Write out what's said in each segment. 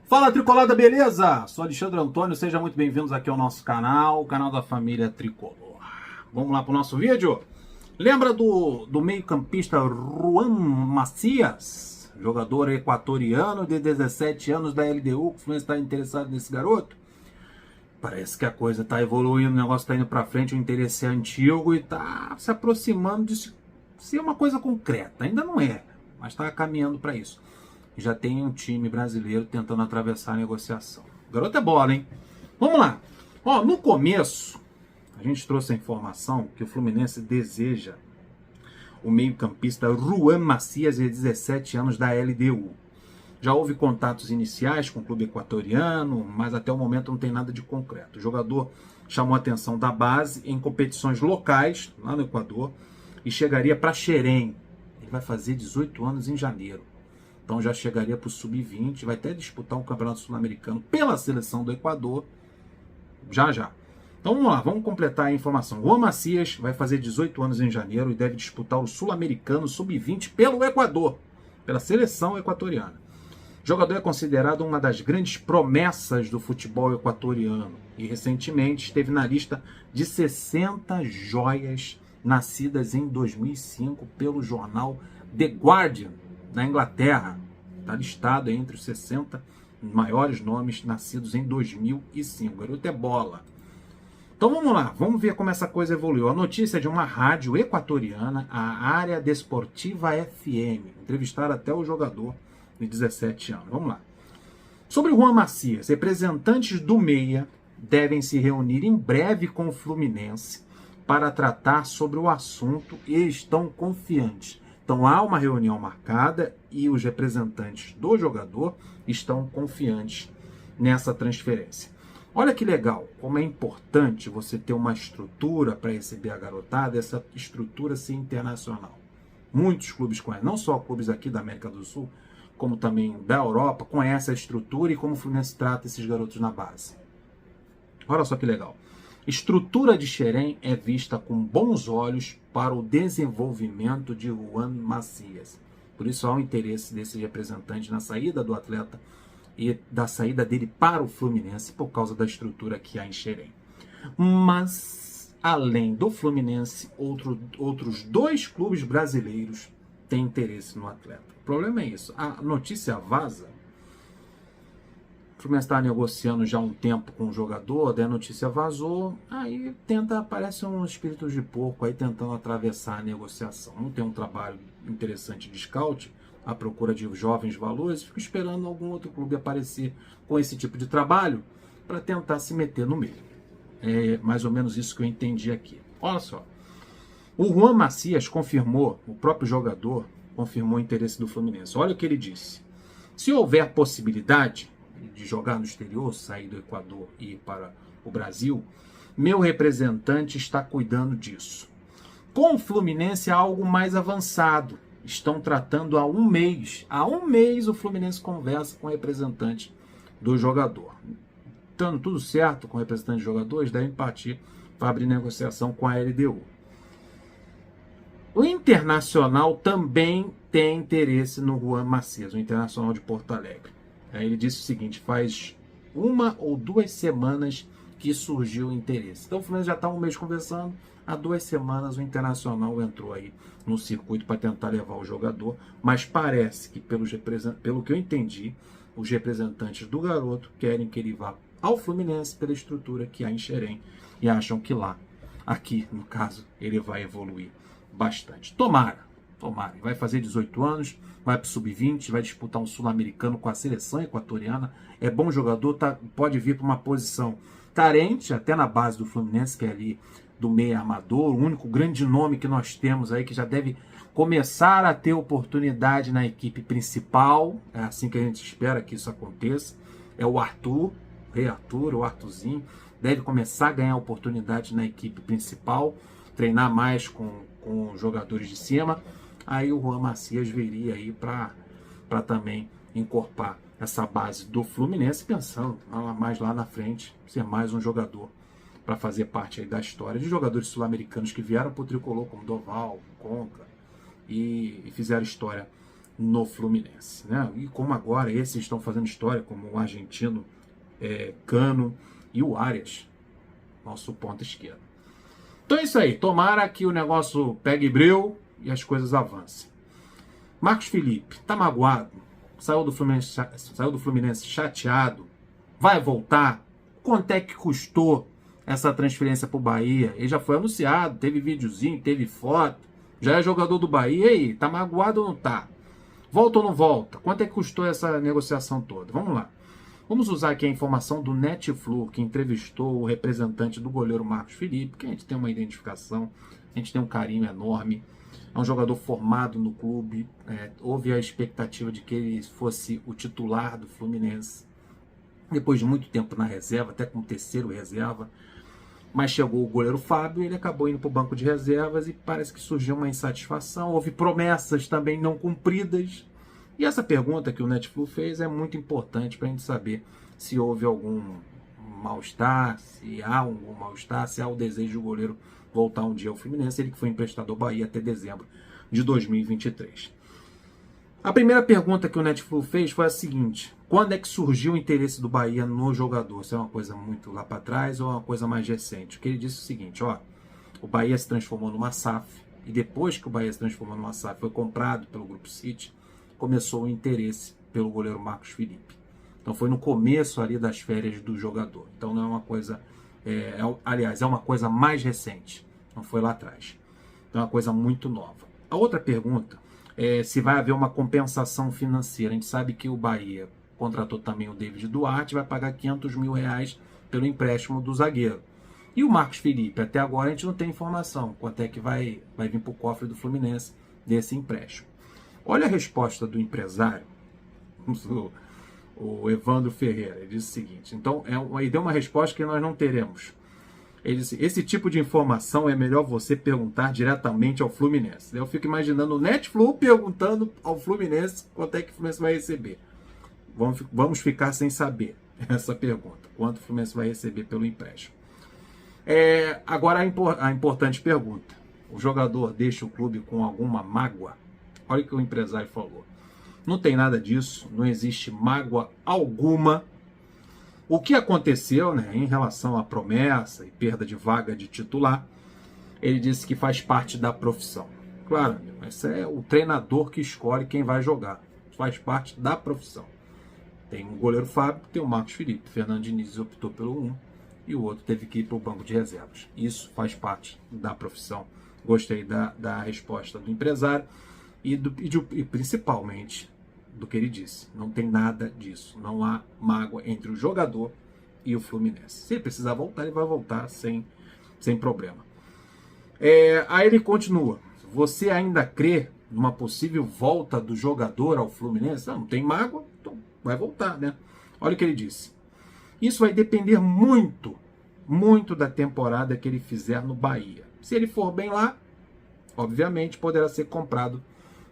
Fala, Tricolada, beleza? Sou Alexandre Antônio, sejam muito bem-vindos aqui ao nosso canal, o canal da família Tricolor. Vamos lá para o nosso vídeo? Lembra do meio-campista Ruan Macias? Jogador equatoriano de 17 anos da LDU, que o Fluminense está interessado nesse garoto? Parece que a coisa está evoluindo, o negócio está indo para frente, o interesse é antigo e está se aproximando de ser uma coisa concreta. Ainda não é, mas está caminhando para isso. Já tem um time brasileiro tentando atravessar a negociação. O garoto é bola, hein? Vamos lá. Ó, no começo, a gente trouxe a informação que o Fluminense deseja o meio-campista Ruan Macias, de 17 anos, da LDU. Já houve contatos iniciais com o clube equatoriano, mas até o momento não tem nada de concreto. O jogador chamou a atenção da base em competições locais, lá no Equador, e chegaria para Xerém. Ele vai fazer 18 anos em janeiro. Então já chegaria para o Sub-20, vai até disputar um campeonato sul-americano pela seleção do Equador, já. Então vamos lá, vamos completar a informação. Juan Macias vai fazer 18 anos em janeiro e deve disputar o sul-americano Sub-20 pelo Equador, pela seleção equatoriana. O jogador é considerado uma das grandes promessas do futebol equatoriano e recentemente esteve na lista de 60 joias nascidas em 2005 pelo jornal The Guardian, na Inglaterra. Está listado entre os 60 maiores nomes nascidos em 2005. O garoto é bola. Então vamos lá, vamos ver como essa coisa evoluiu. A notícia é de uma rádio equatoriana, a Área Desportiva FM. Entrevistaram até o jogador de 17 anos. Vamos lá. Sobre o Juan Macias, representantes do Meia devem se reunir em breve com o Fluminense para tratar sobre o assunto e estão confiantes. Então há uma reunião marcada e os representantes do jogador estão confiantes nessa transferência. Olha que legal, como é importante você ter uma estrutura para receber a garotada, essa estrutura ser internacional. Muitos clubes conhecem, não só clubes aqui da América do Sul, como também da Europa, conhecem a estrutura e como o Fluminense trata esses garotos na base. Olha só que legal. Estrutura de Xerém é vista com bons olhos para o desenvolvimento de Juan Macias. Por isso há um interesse desse representante na saída do atleta e da saída dele para o Fluminense por causa da estrutura que há em Xerém. Mas, além do Fluminense, outros dois clubes brasileiros têm interesse no atleta. O problema é isso. A notícia vaza. O Fluminense está negociando já há um tempo com o jogador, daí a notícia vazou, aí aparece um espírito de porco aí tentando atravessar a negociação. Não tem um trabalho interessante de scout, à procura de jovens valores, fico esperando algum outro clube aparecer com esse tipo de trabalho para tentar se meter no meio. É mais ou menos isso que eu entendi aqui. Olha só, o Juan Macias confirmou, o próprio jogador confirmou o interesse do Fluminense. Olha o que ele disse. Se houver possibilidade de jogar no exterior, sair do Equador e ir para o Brasil, meu representante está cuidando disso. Com o Fluminense há algo mais avançado. Estão tratando há um mês. Há um mês o Fluminense conversa com o representante do jogador. Estando tudo certo com o representante do jogador, eles devem partir para abrir negociação com a LDU. O Internacional também tem interesse no Juan Macias, o Internacional de Porto Alegre. Aí ele disse o seguinte, faz 1 ou 2 semanas que surgiu o interesse. Então o Fluminense já está um mês conversando, há 2 semanas o Internacional entrou aí no circuito para tentar levar o jogador, mas parece que, pelo que eu entendi, os representantes do garoto querem que ele vá ao Fluminense pela estrutura que há em Xerém e acham que lá, aqui no caso, ele vai evoluir bastante. Tomara, vai fazer 18 anos, vai para o Sub-20, vai disputar um sul-americano com a seleção equatoriana, é bom jogador, pode vir para uma posição carente, até na base do Fluminense, que é ali do meio armador, o único grande nome que nós temos aí, que já deve começar a ter oportunidade na equipe principal, é assim que a gente espera que isso aconteça, é o Arthur, o Arthurzinho, deve começar a ganhar oportunidade na equipe principal, treinar mais com jogadores de cima. Aí o Juan Macias viria aí para também encorpar essa base do Fluminense, pensando mais lá na frente, ser mais um jogador para fazer parte aí da história de jogadores sul-americanos que vieram para o Tricolor, como Doval, Conca, e fizeram história no Fluminense, né? E como agora esses estão fazendo história, como o argentino Cano e o Arias, nosso ponta esquerda. Então é isso aí, tomara que o negócio pegue breu e as coisas avancem. Marcos Felipe, tá magoado, saiu do Fluminense chateado, vai voltar? Quanto é que custou essa transferência pro Bahia? Ele já foi anunciado, teve videozinho, teve foto, já é jogador do Bahia, e aí, tá magoado ou não tá? Volta ou não volta? Quanto é que custou essa negociação toda? Vamos lá. Vamos usar aqui a informação do Netflu, que entrevistou o representante do goleiro Marcos Felipe, que a gente tem uma identificação, a gente tem um carinho enorme. É um jogador formado no clube. Houve a expectativa de que ele fosse o titular do Fluminense. Depois de muito tempo na reserva, até com o terceiro reserva. Mas chegou o goleiro Fábio, ele acabou indo para o banco de reservas e parece que surgiu uma insatisfação. Houve promessas também não cumpridas. E essa pergunta que o Netflu fez é muito importante para a gente saber se houve algum mal-estar, se há algum mal-estar, se há o desejo do goleiro voltar um dia ao Fluminense, ele que foi emprestado ao Bahia até dezembro de 2023. A primeira pergunta que o Netflu fez foi a seguinte: quando é que surgiu o interesse do Bahia no jogador? Se é uma coisa muito lá para trás ou é uma coisa mais recente? O que ele disse é o seguinte: o Bahia se transformou numa SAF, e depois que o Bahia se transformou numa SAF, foi comprado pelo Grupo City, começou o interesse pelo goleiro Marcos Felipe. Então foi no começo ali das férias do jogador. Então não é uma coisa, aliás, é uma coisa mais recente, não foi lá atrás. Então é uma coisa muito nova. A outra pergunta é se vai haver uma compensação financeira. A gente sabe que o Bahia contratou também o David Duarte, vai pagar R$500 mil pelo empréstimo do zagueiro. E o Marcos Felipe, até agora a gente não tem informação quanto é que vai vir para o cofre do Fluminense desse empréstimo. Olha a resposta do empresário, o Evandro Ferreira. Ele disse o seguinte: então, ele deu uma resposta que nós não teremos. Ele disse: esse tipo de informação é melhor você perguntar diretamente ao Fluminense. Eu fico imaginando o Netflu perguntando ao Fluminense quanto é que o Fluminense vai receber. Vamos ficar sem saber essa pergunta: quanto o Fluminense vai receber pelo empréstimo. Agora a importante pergunta: o jogador deixa o clube com alguma mágoa? Olha o que o empresário falou: não tem nada disso, não existe mágoa alguma. O que aconteceu, em relação à promessa e perda de vaga de titular, ele disse que faz parte da profissão. Claro, esse é o treinador que escolhe quem vai jogar. Faz parte da profissão. Tem o goleiro Fábio, tem o Marcos Felipe. Fernando Diniz optou pelo um e o outro teve que ir para o banco de reservas. Isso faz parte da profissão. Gostei da resposta do empresário e principalmente do que ele disse. Não tem nada disso. Não há mágoa entre o jogador e o Fluminense. Se ele precisar voltar, ele vai voltar sem problema. Aí ele continua: você ainda crê numa possível volta do jogador ao Fluminense? Não tem mágoa, então vai voltar, né? Olha o que ele disse: isso vai depender muito, muito da temporada que ele fizer no Bahia. Se ele for bem lá, obviamente poderá ser comprado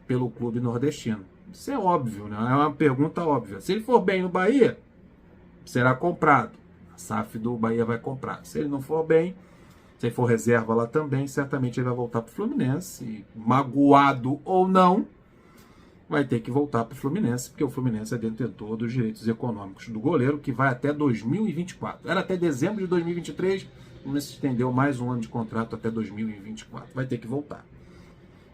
pelo clube nordestino. Isso é óbvio, né? É uma pergunta óbvia. Se ele for bem no Bahia, será comprado. A SAF do Bahia vai comprar. Se ele não for bem, se ele for reserva lá também, certamente ele vai voltar para o Fluminense. E, magoado ou não, vai ter que voltar para o Fluminense, porque o Fluminense é detentor dos direitos econômicos do goleiro, que vai até 2024. Era até dezembro de 2023, o Fluminense estendeu mais um ano de contrato até 2024. Vai ter que voltar.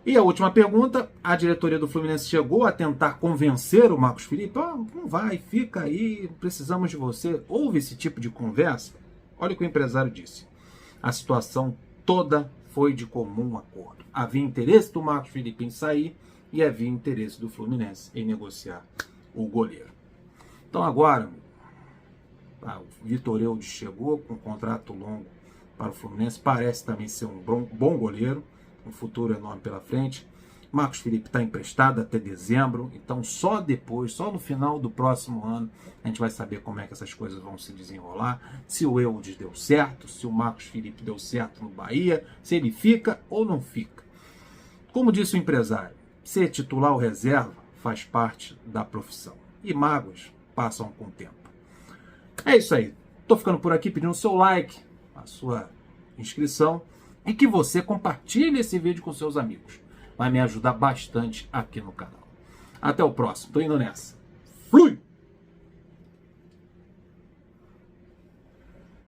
E a última pergunta: a diretoria do Fluminense chegou a tentar convencer o Marcos Felipe? Não vai, fica aí, precisamos de você. Houve esse tipo de conversa? Olha o que o empresário disse: a situação toda foi de comum acordo. Havia interesse do Marcos Felipe em sair e havia interesse do Fluminense em negociar o goleiro. Então agora, o Vitor Eudes chegou com um contrato longo para o Fluminense, parece também ser um bom goleiro, um futuro enorme pela frente. Marcos Felipe está emprestado até dezembro, então só depois, só no final do próximo ano, a gente vai saber como é que essas coisas vão se desenrolar, se o Eudes deu certo, se o Marcos Felipe deu certo no Bahia, se ele fica ou não fica. Como disse o empresário, ser titular ou reserva faz parte da profissão, e mágoas passam com o tempo. É isso aí, estou ficando por aqui pedindo o seu like, a sua inscrição, e que você compartilhe esse vídeo com seus amigos. Vai me ajudar bastante aqui no canal. Até o próximo. Tô indo nessa. Flui!